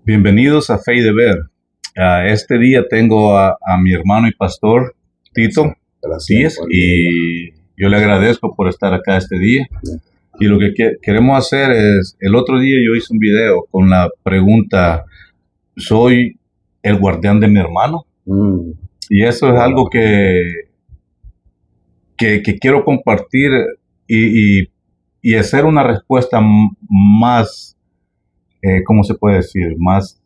Bienvenidos a Fe y Deber. Este día tengo a mi hermano y pastor Tito Díaz y yo le agradezco por estar acá este día. Y lo que queremos hacer es, el otro día yo hice un video con la pregunta, ¿soy el guardián de mi hermano? Y eso es algo que quiero compartir y hacer una respuesta más, ¿cómo se puede decir? Más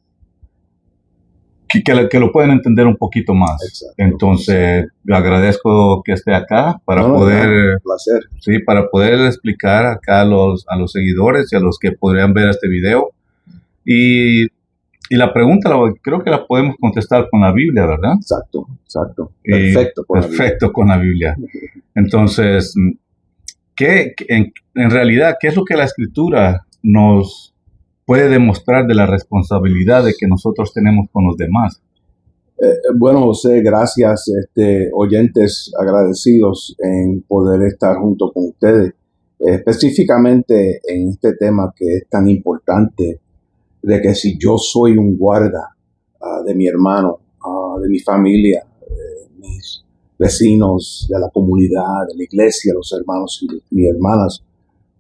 que lo pueden entender un poquito más. Exacto. Entonces, le agradezco que esté acá para Placer. sí, para poder explicar acá a los seguidores y a los que podrían ver este video. Y la pregunta creo que la podemos contestar con la Biblia, ¿verdad? Exacto. Perfecto con la Biblia. Entonces, en realidad, ¿qué es lo que la Escritura nos puede demostrar de la responsabilidad de que nosotros tenemos con los demás? Bueno, José, gracias, oyentes agradecidos en poder estar junto con ustedes, específicamente en este tema que es tan importante, de que si yo soy un guarda de mi hermano, de mi familia, mis vecinos, de la comunidad, de la iglesia, los hermanos y hermanas,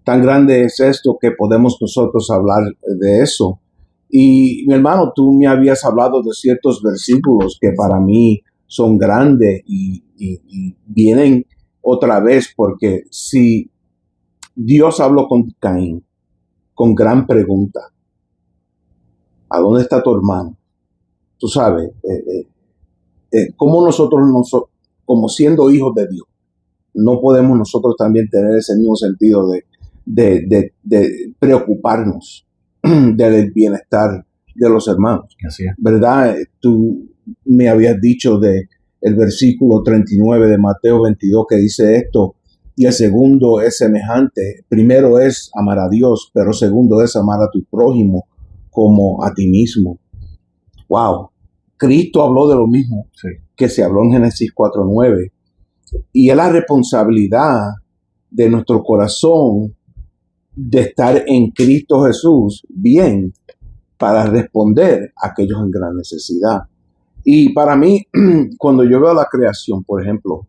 tan grande es esto que podemos nosotros hablar de eso. Y mi hermano, tú me habías hablado de ciertos versículos que para mí son grandes y vienen otra vez, porque si Dios habló con Caín con gran pregunta, ¿a dónde está tu hermano? Tú sabes, ¿cómo nosotros, como siendo hijos de Dios, no podemos nosotros también tener ese mismo sentido de preocuparnos del bienestar de los hermanos? Así es. ¿Verdad? Tú me habías dicho de el versículo 39 de Mateo 22 que dice esto, y el segundo es semejante. Primero es amar a Dios, pero segundo es amar a tu prójimo como a ti mismo. Wow. Cristo habló de lo mismo que se habló en Génesis 4:9. Y es la responsabilidad de nuestro corazón de estar en Cristo Jesús bien para responder a aquellos en gran necesidad. Y para mí, cuando yo veo la creación, por ejemplo,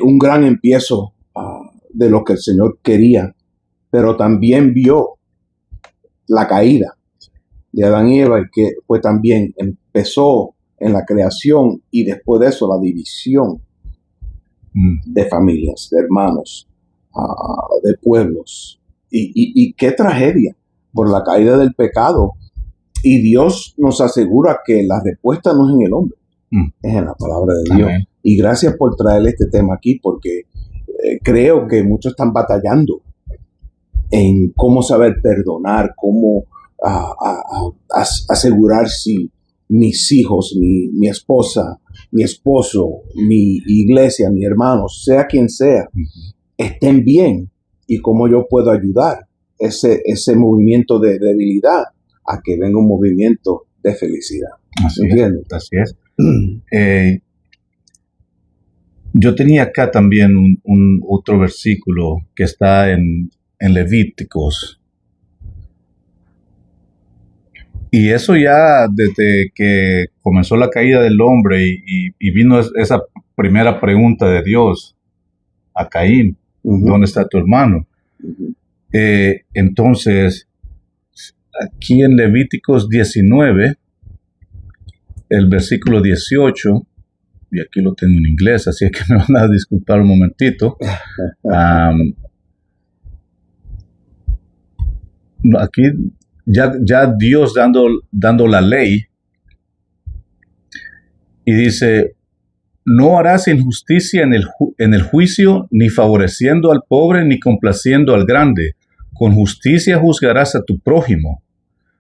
un gran empiezo de lo que el Señor quería, pero también vio la caída de Adán y Eva, que pues también empezó en la creación y después de eso la división de familias, de hermanos, de pueblos. Y qué tragedia por la caída del pecado. Y Dios nos asegura que la respuesta no es en el hombre, es en la palabra de Dios. Amén. Y gracias por traer este tema aquí, porque creo que muchos están batallando en cómo saber perdonar, cómo asegurar si mis hijos, mi esposa, mi esposo, mi iglesia, mi hermano, sea quien sea, estén bien, y cómo yo puedo ayudar ese movimiento de debilidad a que venga un movimiento de felicidad. Así ¿Entiendes? es. Así es. Yo tenía acá también un otro versículo que está en Levíticos. Y eso ya desde que comenzó la caída del hombre y vino esa primera pregunta de Dios a Caín, ¿dónde está tu hermano? Entonces, aquí en Levíticos 19, el versículo 18, y aquí lo tengo en inglés, así que me van a disculpar un momentito. Aquí ya Dios dando la ley, y dice: no harás injusticia en el juicio, ni favoreciendo al pobre, ni complaciendo al grande. Con justicia juzgarás a tu prójimo.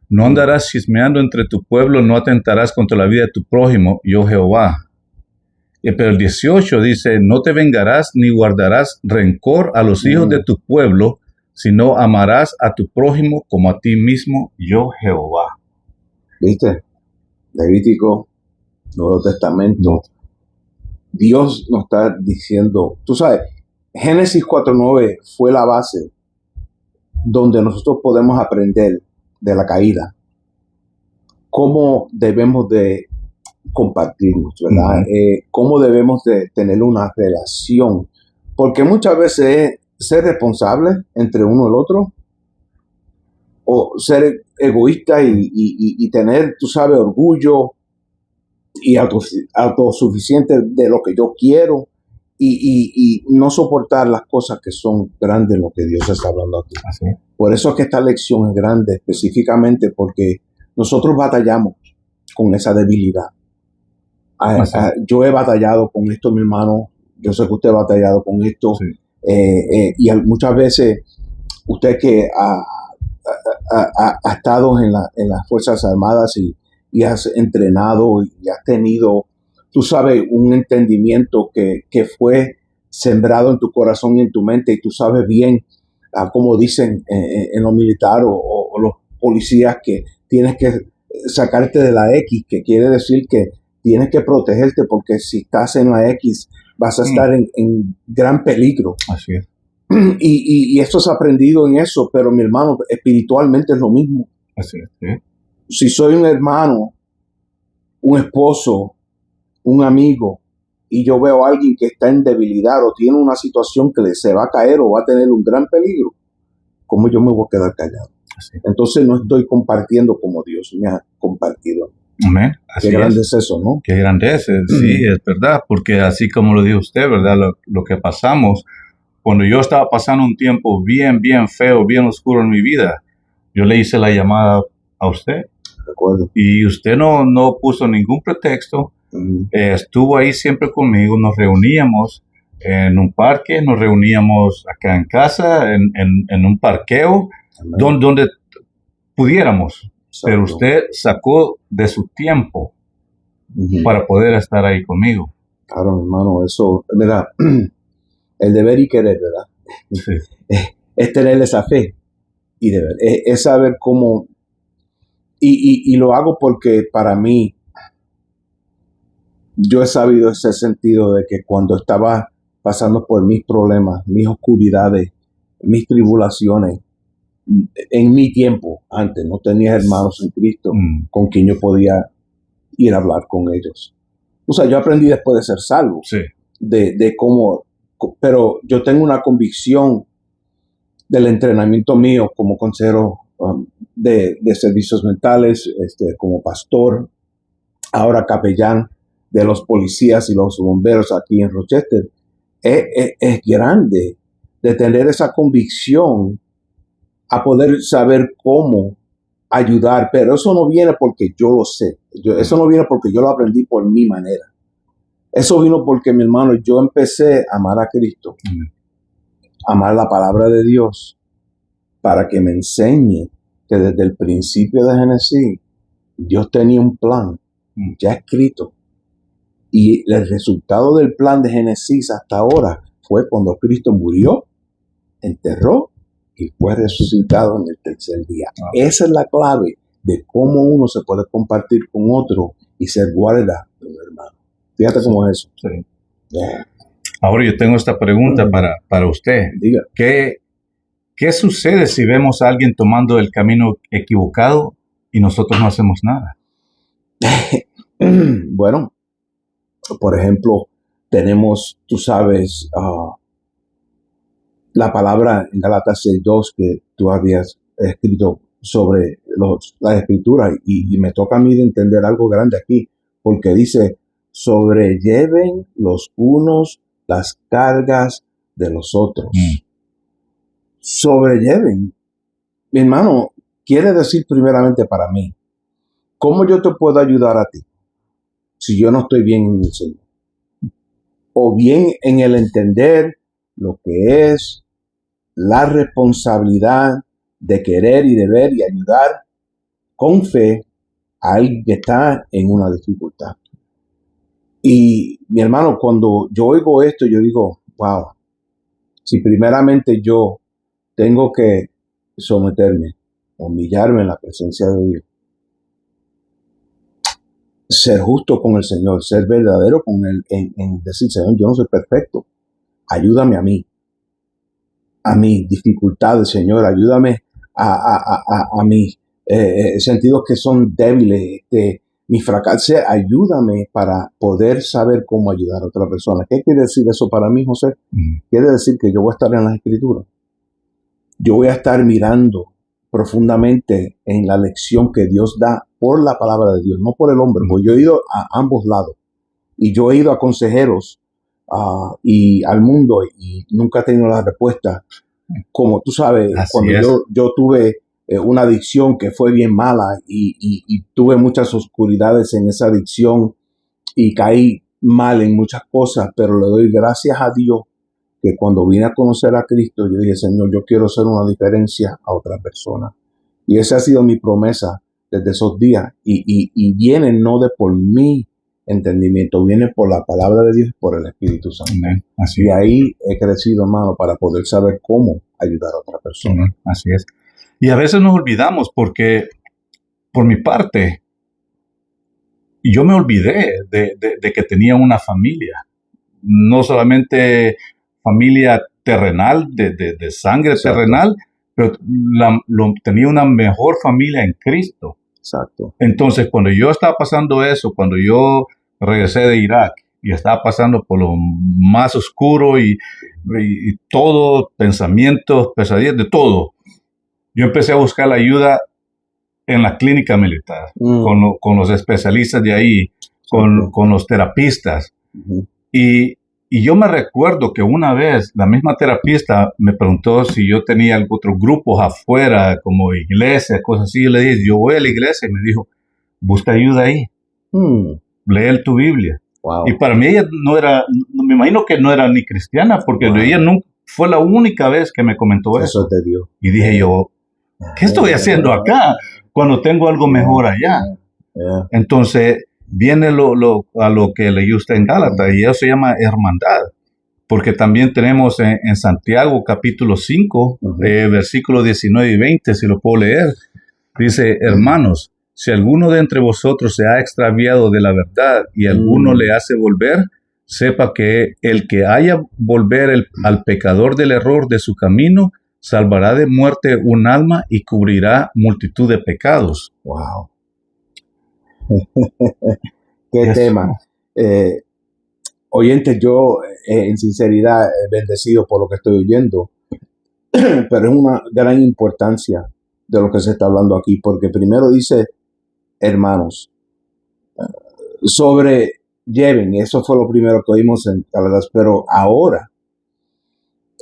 No andarás chismeando entre tu pueblo, no atentarás contra la vida de tu prójimo, yo Jehová. Pero el 18 dice: no te vengarás ni guardarás rencor a los hijos de tu pueblo, sino amarás a tu prójimo como a ti mismo, yo Jehová. ¿Viste? Levítico, Nuevo Testamento. Dios nos está diciendo, tú sabes, Génesis 4:9 fue la base donde nosotros podemos aprender de la caída. cómo debemos de compartirnos, ¿verdad? Cómo debemos de tener una relación, porque muchas veces es ser responsable entre uno y el otro, o ser egoísta y tener, tú sabes, orgullo y autosuficiente de lo que yo quiero y no soportar las cosas que son grandes, lo que Dios está hablando aquí. Así. Por eso es que esta lección es grande, específicamente porque nosotros batallamos con esa debilidad. Yo he batallado con esto, mi hermano. Yo sé que usted ha batallado con esto. Sí. Y muchas veces usted que ha estado en las Fuerzas Armadas y has entrenado y has tenido, tú sabes, un entendimiento que fue sembrado en tu corazón y en tu mente, y tú sabes bien, como dicen en los militares o los policías, que tienes que sacarte de la X, que quiere decir que tienes que protegerte, porque si estás en la X vas a estar en gran peligro. Así es. Y esto es aprendido en eso, pero mi hermano, espiritualmente es lo mismo. Así es. ¿Sí? Si soy un hermano, un esposo, un amigo, y yo veo a alguien que está en debilidad o tiene una situación que se va a caer o va a tener un gran peligro, ¿cómo yo me voy a quedar callado? Así. Entonces no estoy compartiendo como Dios me ha compartido. Amén. Así Qué grande es eso, ¿no? Qué grande es, sí, es verdad, porque así como lo dijo usted, ¿verdad? Lo que pasamos, cuando yo estaba pasando un tiempo bien feo, bien oscuro en mi vida, yo le hice la llamada a usted. Recuerdo. Y usted no puso ningún pretexto, estuvo ahí siempre conmigo, nos reuníamos en un parque, nos reuníamos acá en casa, en un parqueo, donde pudiéramos. Exacto. Pero usted sacó de su tiempo para poder estar ahí conmigo. Claro, mi hermano, eso, ¿verdad? El deber y querer, ¿verdad? Sí. Es tener esa fe y deber, es saber cómo, y lo hago porque para mí, yo he sabido ese sentido de que cuando estaba pasando por mis problemas, mis oscuridades, mis tribulaciones, en mi tiempo, antes no tenía hermanos en Cristo con quien yo podía ir a hablar con ellos. O sea, yo aprendí después de ser salvo, Sí. de cómo, pero yo tengo una convicción del entrenamiento mío como consejero de servicios mentales, como pastor, ahora capellán de los policías y los bomberos aquí en Rochester. Es grande de tener esa convicción a poder saber cómo ayudar, pero eso no viene porque yo lo sé, eso no viene porque yo lo aprendí por mi manera. Eso vino porque, mi hermano, yo empecé a amar a Cristo, amar la palabra de Dios, para que me enseñe que desde el principio de Génesis Dios tenía un plan ya escrito, y el resultado del plan de Génesis hasta ahora fue cuando Cristo murió, enterró y fue resucitado en el tercer día. Esa es la clave de cómo uno se puede compartir con otro y ser guarda de un hermano. Fíjate cómo es eso. Sí. Ahora yo tengo esta pregunta para usted. Diga. ¿Qué sucede si vemos a alguien tomando el camino equivocado y nosotros no hacemos nada? Bueno, por ejemplo, tenemos, tú sabes, la palabra en Gálatas 6:2 que tú habías escrito sobre las escrituras, y me toca a mí de entender algo grande aquí, porque dice, sobrelleven los unos las cargas de los otros. Sobrelleven. Mi hermano, quiere decir primeramente para mí, ¿cómo yo te puedo ayudar a ti si yo no estoy bien en el Señor? O bien en el entender lo que es la responsabilidad de querer y deber y ayudar con fe a alguien que está en una dificultad. Y mi hermano, cuando yo oigo esto, yo digo, wow, si primeramente yo tengo que someterme, humillarme en la presencia de Dios, ser justo con el Señor, ser verdadero con Él, en decir, Señor, yo no soy perfecto, ayúdame a mis dificultades, Señor, ayúdame a mis sentidos que son débiles, mi fracaso, ayúdame para poder saber cómo ayudar a otra persona. ¿Qué quiere decir eso para mí, José? Quiere decir que yo voy a estar en las Escrituras. Yo voy a estar mirando profundamente en la lección que Dios da por la palabra de Dios, no por el hombre, porque yo he ido a ambos lados y yo he ido a consejeros y al mundo y nunca he tenido la respuesta. Como tú sabes, Así cuando es. yo tuve una adicción que fue bien mala y tuve muchas oscuridades en esa adicción y caí mal en muchas cosas, pero le doy gracias a Dios que cuando vine a conocer a Cristo, yo dije, Señor, yo quiero hacer una diferencia a otra persona. Y esa ha sido mi promesa desde esos días. Y viene no de por mi entendimiento, viene por la palabra de Dios y por el Espíritu Santo. Amén. Así Y es. ahí he crecido, hermano, para poder saber cómo ayudar a otra persona. Así es. Y a veces nos olvidamos porque, por mi parte, yo me olvidé de que tenía una familia. No solamente familia terrenal, de sangre Exacto. terrenal, pero tenía una mejor familia en Cristo. Exacto. Entonces, cuando yo estaba pasando eso, cuando yo regresé de Irak y estaba pasando por lo más oscuro y todo, pensamientos, pesadillas, de todo, yo empecé a buscar la ayuda en la clínica militar, con los especialistas de ahí, con los terapistas. Y yo me recuerdo que una vez la misma terapista me preguntó si yo tenía otros grupos afuera, como iglesias, cosas así. Yo le dije, yo voy a la iglesia, y me dijo, busca ayuda ahí, lee tu Biblia. Wow. Y para mí ella no era, me imagino que no era ni cristiana, porque ella nunca, fue la única vez que me comentó Eso es de Dios. Y dije yo, ¿qué estoy haciendo acá cuando tengo algo mejor allá? Entonces viene a lo que leí usted en Gálatas, y eso se llama hermandad, porque también tenemos en Santiago capítulo 5, versículos 19 y 20, si lo puedo leer, dice, hermanos, si alguno de entre vosotros se ha extraviado de la verdad y alguno le hace volver, sepa que el que haya volver al pecador del error de su camino, salvará de muerte un alma y cubrirá multitud de pecados. Wow. Qué tema. Oyentes, yo en sinceridad bendecido por lo que estoy oyendo, pero es una gran importancia de lo que se está hablando aquí, porque primero dice, hermanos, sobrelleven, eso fue lo primero que oímos en Gálatas, pero ahora,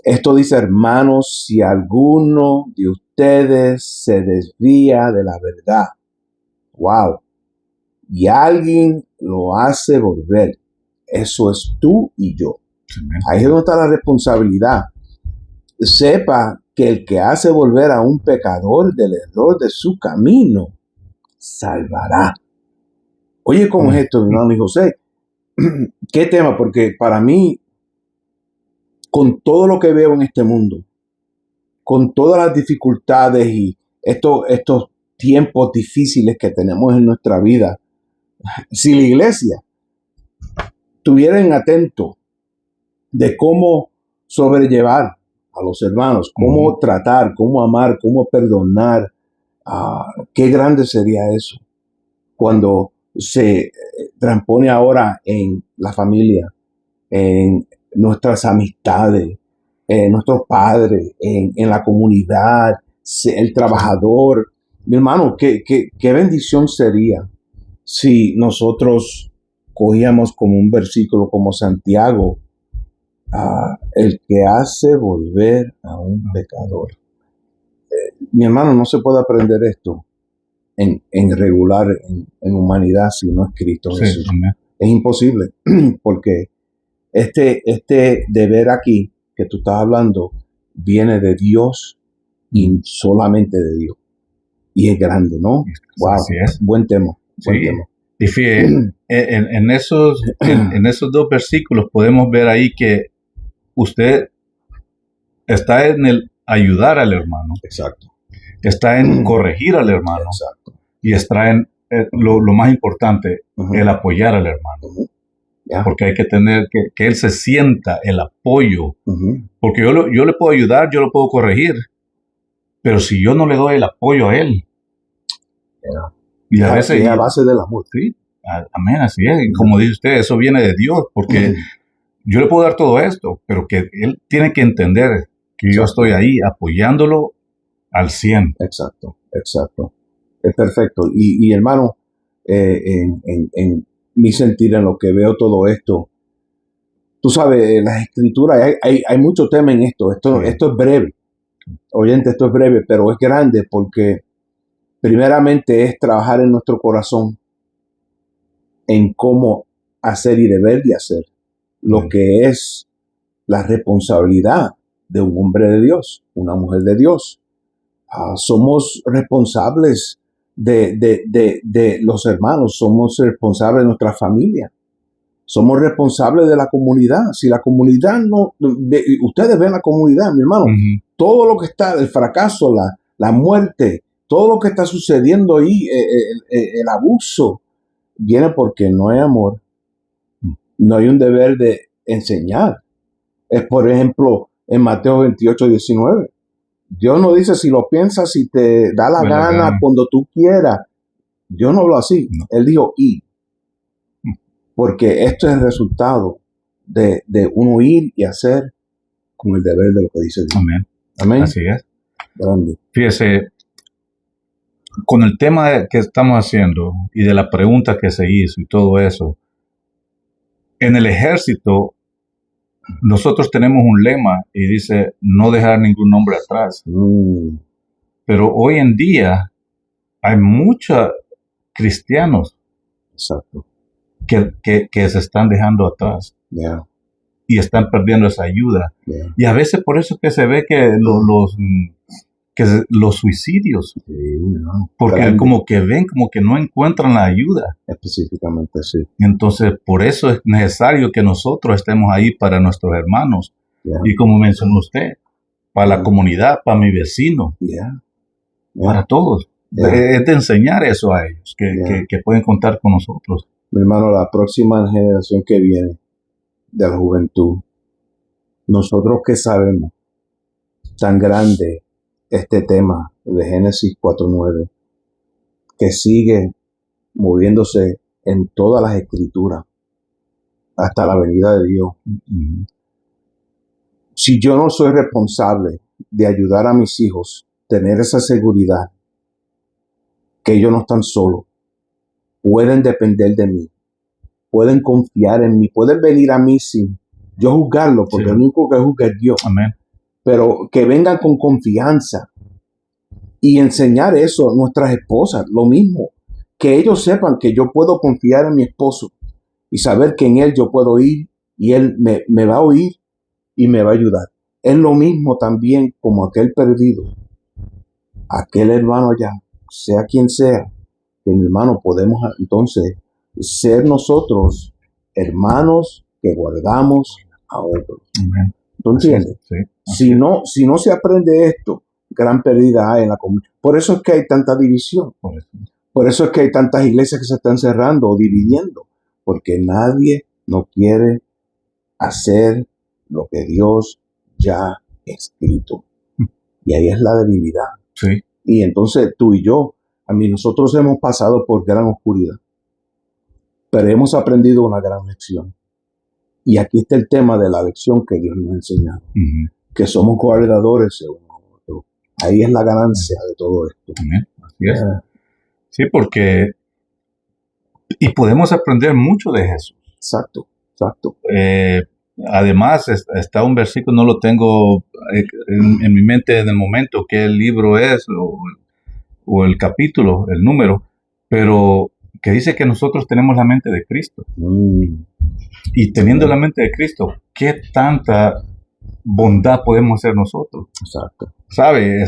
esto dice, hermanos, si alguno de ustedes se desvía de la verdad, wow, y alguien lo hace volver, eso es tú y yo. Ahí es donde está la responsabilidad. Sepa que el que hace volver a un pecador del error de su camino, salvará. Oye, ¿cómo es esto, mi hermano y José? ¿Qué tema? Porque para mí, con todo lo que veo en este mundo, con todas las dificultades y estos tiempos difíciles que tenemos en nuestra vida, si la iglesia estuvieran atentos de cómo sobrellevar a los hermanos, cómo tratar, cómo amar, cómo perdonar, qué grande sería eso cuando se transpone ahora en la familia, en nuestras amistades, en nuestros padres, en la comunidad, el trabajador. Mi hermano, qué bendición sería si nosotros cogíamos como un versículo como Santiago, el que hace volver a un pecador. Mi hermano, no se puede aprender esto en regular, en humanidad, si no es Cristo Jesús. Sí, es imposible, porque este deber aquí que tú estás hablando viene de Dios y solamente de Dios. Y es grande, ¿no? Wow, así es. Buen tema. Buen tema. Y fíjate, en esos dos versículos podemos ver ahí que usted está en el ayudar al hermano. Exacto. Está en corregir al hermano. Exacto. Y está en lo más importante, el apoyar al hermano. Porque hay que tener que él se sienta el apoyo. Porque yo le puedo ayudar, yo lo puedo corregir, pero si yo no le doy el apoyo a él, Y a veces, Es a base del amor. sí, amén, así es. Y como dice usted, eso viene de Dios, porque yo le puedo dar todo esto, pero que Él tiene que entender que yo estoy ahí apoyándolo al 100. Exacto. Es perfecto. Y hermano, en mi sentir, en lo que veo todo esto, tú sabes, en las escrituras hay mucho tema en esto. Esto es breve. Oyente, esto es breve, pero es grande porque primeramente es trabajar en nuestro corazón en cómo hacer y deber de hacer lo que es la responsabilidad de un hombre de Dios, una mujer de Dios. Somos responsables de los hermanos, somos responsables de nuestra familia, somos responsables de la comunidad. Si la comunidad no, ustedes ven la comunidad, mi hermano, todo lo que está, el fracaso, la muerte, todo lo que está sucediendo ahí, el abuso, viene porque no hay amor, no hay un deber de enseñar. Es, por ejemplo, en Mateo 28:19. Dios no dice si lo piensas, si te da la gana, cuando tú quieras. Dios no habló así. No. Él dijo, ir. Porque esto es el resultado de uno ir y hacer con el deber de lo que dice Dios. Amén. Amén. Así es. Grande. Fíjese, con el tema que estamos haciendo y de la pregunta que se hizo y todo eso, en el ejército nosotros tenemos un lema y dice no dejar ningún hombre atrás. Pero hoy en día hay muchos cristianos Exacto. que se están dejando atrás. Yeah. Y están perdiendo esa ayuda. Yeah. Y a veces por eso que se ve que los suicidios, porque Grande. como que ven, como que no encuentran la ayuda. Específicamente, sí. Entonces, por eso es necesario que nosotros estemos ahí para nuestros hermanos. Yeah. Y como mencionó usted, para la comunidad, para mi vecino, para todos. Es de enseñar eso a ellos, que pueden contar con nosotros. Mi hermano, la próxima generación que viene de la juventud, nosotros que sabemos tan grande este tema de Génesis 4:9, que sigue moviéndose en todas las escrituras hasta la venida de Dios. Si yo no soy responsable de ayudar a mis hijos, tener esa seguridad que ellos no están solos, pueden depender de mí, pueden confiar en mí, pueden venir a mí sin yo juzgarlo, porque el único que juzga es Dios. Amén. Pero que vengan con confianza y enseñar eso a nuestras esposas, lo mismo, que ellos sepan que yo puedo confiar en mi esposo y saber que en él yo puedo ir y él me va a oír y me va a ayudar. Es lo mismo también como aquel perdido, aquel hermano allá, sea quien sea, que mi hermano podemos entonces ser nosotros hermanos que guardamos a otros. Amén. ¿Tú entiendes? Sí. Si no se aprende esto, gran pérdida hay en la comunidad. Por eso es que hay tanta división. Por eso es que hay tantas iglesias que se están cerrando o dividiendo. Porque nadie no quiere hacer lo que Dios ya ha escrito. Y ahí es la debilidad. Sí. Y entonces tú y yo, nosotros hemos pasado por gran oscuridad. Pero hemos aprendido una gran lección. Y aquí está el tema de la lección que Dios nos ha enseñado. Que somos guardadores de uno a otro. Ahí es la ganancia de todo esto. Así es. Sí, porque... Y podemos aprender mucho de Jesús. Exacto. Además, está un versículo, no lo tengo en mi mente en el momento qué el libro es, o el capítulo, el número, pero que dice que nosotros tenemos la mente de Cristo. Y teniendo la mente de Cristo, ¿qué tanta bondad podemos hacer nosotros? Exacto. ¿Sabe?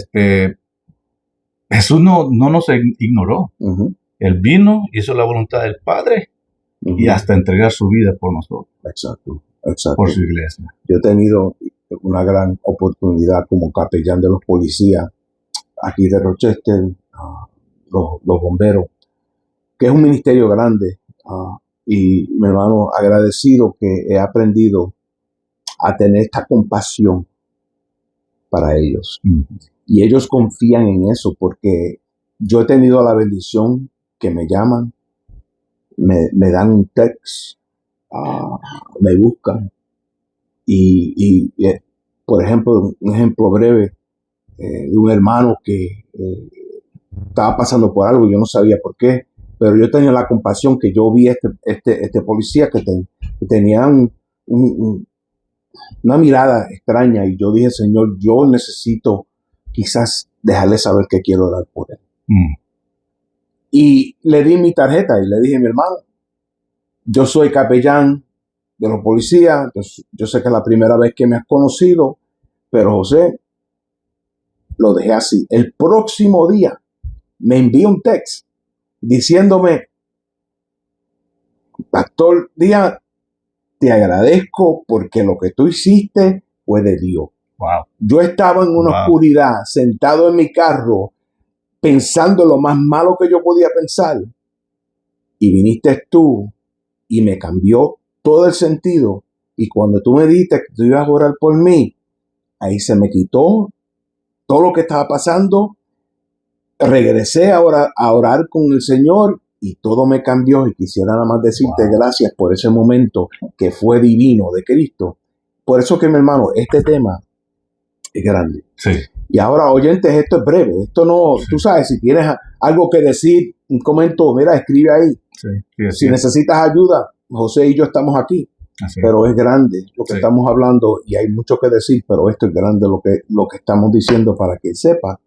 Jesús no nos ignoró. Él vino, hizo la voluntad del Padre y hasta entregar su vida por nosotros. Exacto. Por su iglesia. Yo he tenido una gran oportunidad como capellán de los policías aquí de Rochester, los bomberos, que es un ministerio grande. Y mi hermano, agradecido que he aprendido a tener esta compasión para ellos. Y ellos confían en eso porque Yo he tenido la bendición que me llaman, me dan un text, me buscan por ejemplo, un ejemplo breve de un hermano que estaba pasando por algo, yo no sabía por qué, pero yo tenía la compasión que yo vi este policía que tenía una mirada extraña y yo dije, Señor, yo necesito quizás dejarle saber que quiero orar por él. Y le di mi tarjeta y le dije, mi hermano, yo soy capellán de los policías, yo sé que es la primera vez que me has conocido, pero José, lo dejé así. El próximo día me envió un text diciéndome, Pastor Díaz, te agradezco porque lo que tú hiciste fue de Dios. Wow. Yo estaba en una oscuridad, sentado en mi carro, pensando lo más malo que yo podía pensar. Y viniste tú y me cambió todo el sentido. Y cuando tú me dijiste que tú ibas a orar por mí, ahí se me quitó todo lo que estaba pasando. Regresé a orar con el Señor y todo me cambió. Y quisiera nada más decirte gracias por ese momento que fue divino de Cristo. Por eso que, mi hermano, este tema es grande. Sí. Y ahora, oyentes, esto es breve. Esto no, tú sabes, si tienes algo que decir, un comentario, mira, escribe ahí. Si necesitas ayuda, José y yo estamos aquí. Pero es grande lo que estamos hablando y hay mucho que decir, pero esto es grande lo que estamos diciendo para que sepa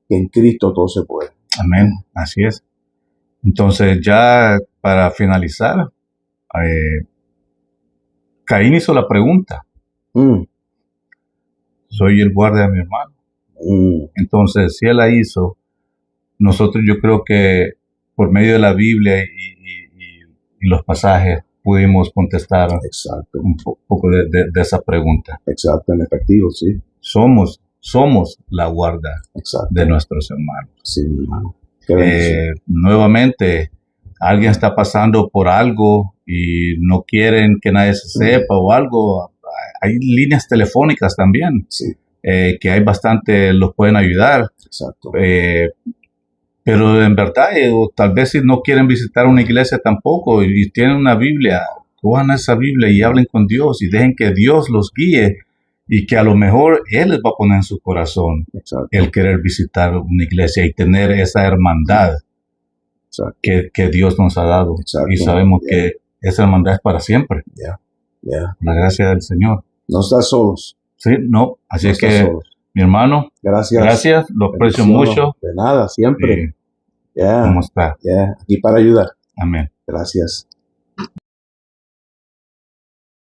que en Cristo todo se puede. Amén, así es. Entonces, ya para finalizar, Caín hizo la pregunta. Soy el guardia de mi hermano. Entonces, si él la hizo, nosotros yo creo que por medio de la Biblia y los pasajes pudimos contestar un poco de esa pregunta. Exacto, en efectivo, sí. Somos la guarda de nuestros hermanos. Sí, hermano. Nuevamente, alguien está pasando por algo y no quieren que nadie se sepa o algo. Hay líneas telefónicas también, que hay bastante, los pueden ayudar. Exacto. Pero en verdad, tal vez si no quieren visitar una iglesia tampoco y tienen una Biblia, cojan esa Biblia y hablen con Dios y dejen que Dios los guíe y que a lo mejor Él les va a poner en su corazón el querer visitar una iglesia y tener esa hermandad que Dios nos ha dado. Y sabemos que esa hermandad es para siempre. La gracia del Señor. No estás solos. Sí, no. Así es que, mi hermano, gracias, lo aprecio mucho. De nada, siempre. ¿Cómo está? Aquí para ayudar. Amén. Gracias.